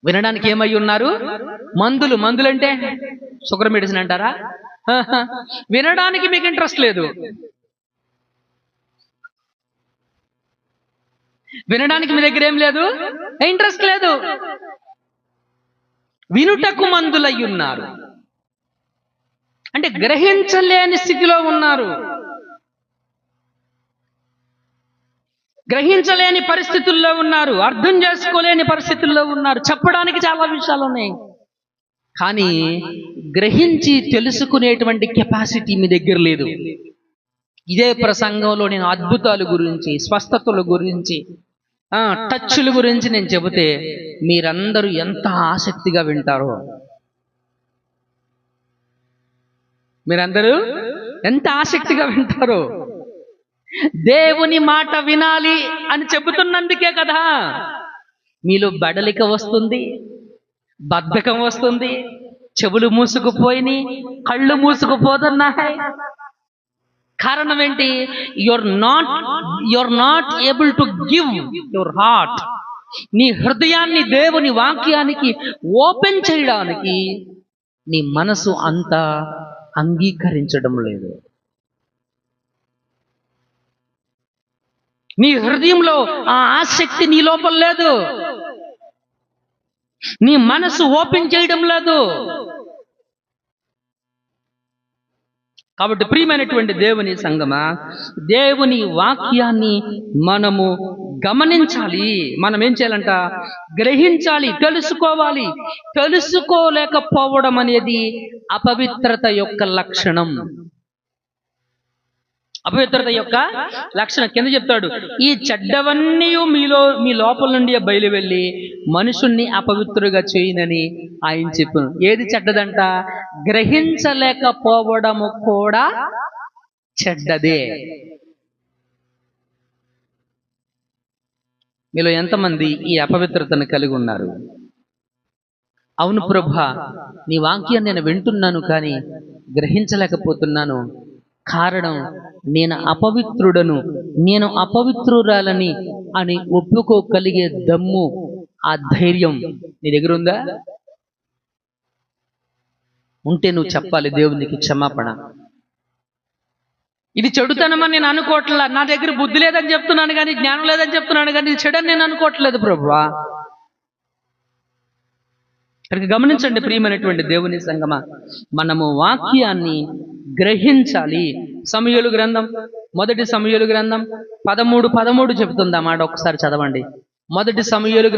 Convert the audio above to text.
వినడానికి ఏమై ఉన్నారు? మందులంటే షుగర్ మెడిసిన్ అంటారా? వినడానికి మీకు ఇంట్రెస్ట్ లేదు. వినడానికి మీ దగ్గర ఏం లేదు, ఇంట్రెస్ట్ లేదు. వినుటకు మందులై ఉన్నారు అంటే గ్రహించలేని స్థితిలో ఉన్నారు, గ్రహించలేని పరిస్థితుల్లో ఉన్నారు, అర్థం చేసుకోలేని పరిస్థితుల్లో ఉన్నారు. చెప్పడానికి చాలా విషయాలు ఉన్నాయి, కానీ గ్రహించి తెలుసుకునేటువంటి కెపాసిటీ మీ దగ్గర లేదు. ఇదే ప్రసంగంలో నేను అద్భుతాల గురించి, స్వస్థతల గురించి, టచ్ల గురించి నేను చెబితే మీరందరూ ఎంత ఆసక్తిగా వింటారో, మీరందరూ ఎంత ఆసక్తిగా వింటారో. దేవుని మాట వినాలి అని చెబుతున్నందుకే కదా మీలో బడలిక వస్తుంది, బద్ధకం వస్తుంది, చెవులు మూసుకుపోయినాయి, కళ్ళు మూసుకుపోతున్నాయి. కారణం ఏంటి? you're not able to give your heart. నీ హృదయాన్ని దేవుని వాక్యానికి ఓపెన్ చేయడానికి నీ మనసు అంత అంగీకరించడం లేదు. నీ హృదయంలో ఆ ఆసక్తి నీ లోపల లేదు, నీ మనసు ఓపెన్ చేయడం లేదు. కాబట్టి ప్రియమైనటువంటి దేవుని సంగమా, దేవుని వాక్యాన్ని మనము గమనించాలి. మనం ఏం చేయాలంట? గ్రహించాలి, తెలుసుకోవాలి. తెలుసుకోలేకపోవడం అనేది అపవిత్రత యొక్క లక్షణం. అపవిత్రత యొక్క లక్షణం కింద చెప్తాడు, ఈ చెడ్డవన్నీ మీ లోపల నుండి బయలు వెళ్ళి మనుషుణ్ణి అపవిత్రుగా చేయనని ఆయన చెప్పాను. ఏది చెడ్డదంట? గ్రహించలేకపోవడము కూడా చెడ్డదే. మీలో ఎంతమంది ఈ అపవిత్రతను కలిగి ఉన్నారు? అవును ప్రభువా, నీ వాక్యాన్ని నేను వింటున్నాను కానీ గ్రహించలేకపోతున్నాను. కారణం, నేను అపవిత్రుడను, నేను అపవిత్రురాలని అని ఒప్పుకోగలిగే దమ్ము, ఆ ధైర్యం నీ దగ్గర ఉందా? ఉంటే నువ్వు చెప్పాలి దేవునికి క్షమాపణ. ఇది చెడుతనమని నేను అనుకోవట్లా, నా దగ్గర బుద్ధి లేదని చెప్తున్నాను కానీ, జ్ఞానం లేదని చెప్తున్నాను కానీ, ఇది చెడని నేను అనుకోవట్లేదు ప్రభువా. ఇక్కడికి గమనించండి ప్రియమైనటువంటి దేవుని సంగమా, మనము వాక్యాన్ని గ్రహించాలి. సమూయేలు గ్రంథం, మొదటి సమూయేలు గ్రంథం 13:13 చెబుతుంది ఆ మాట. ఒకసారి చదవండి. మొదటి సమూయేలు